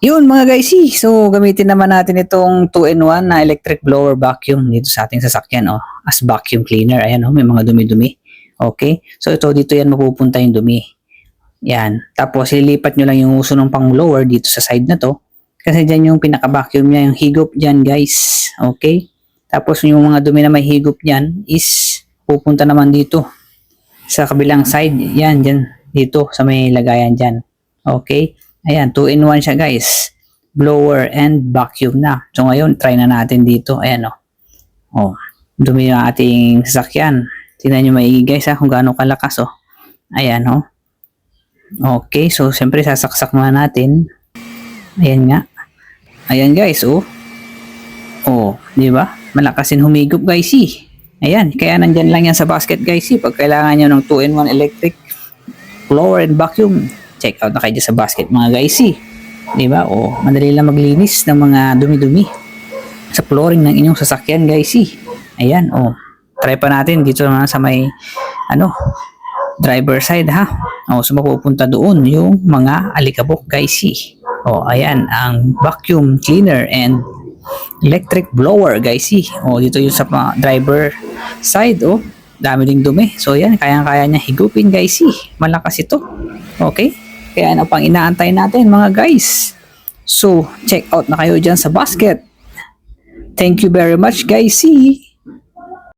Yun mga guys, so gamitin naman natin itong 2-in-1 na electric blower vacuum dito sa ating sasakyan as vacuum cleaner. Ayan may mga dumi-dumi. Okay, so ito dito yan mapupunta yung dumi. Yan, tapos ilipat nyo lang yung uso ng pang blower dito sa side na to. Kasi dyan yung pinaka-vacuum niya, yung higop dyan guys. Okay, tapos yung mga dumi na may higop dyan is pupunta naman dito sa kabilang side. Yan, dyan, dito sa may lagayan dyan. Okay. Ayan, 2-in-1 siya guys. Blower and vacuum na. So ngayon, try na natin dito. Ayan dumi yung ating sasakyan. Tingnan nyo maigi guys kung gaano kalakas Ayan Okay, so siyempre sasaksak na natin. Ayan nga. Ayan guys di ba? Malakasin humigop guys Ayan, kaya nandyan lang yan sa basket guys pag kailangan nyo ng 2-in-1 electric blower and vacuum. Check out na kayo sa basket mga guys di ba? Madali lang maglinis ng mga dumi-dumi sa flooring ng inyong sasakyan guys Ayan try pa natin dito naman sa may driver side so mapupunta doon yung mga alikabok guys ayan ang vacuum cleaner and electric blower guys dito yung sa driver side dami ding dumi. So yan, kayang-kaya niya higupin guys malakas ito. Okay? Kaya ano pang inaantay natin mga guys? So, check out na kayo dyan sa basket. Thank you very much guys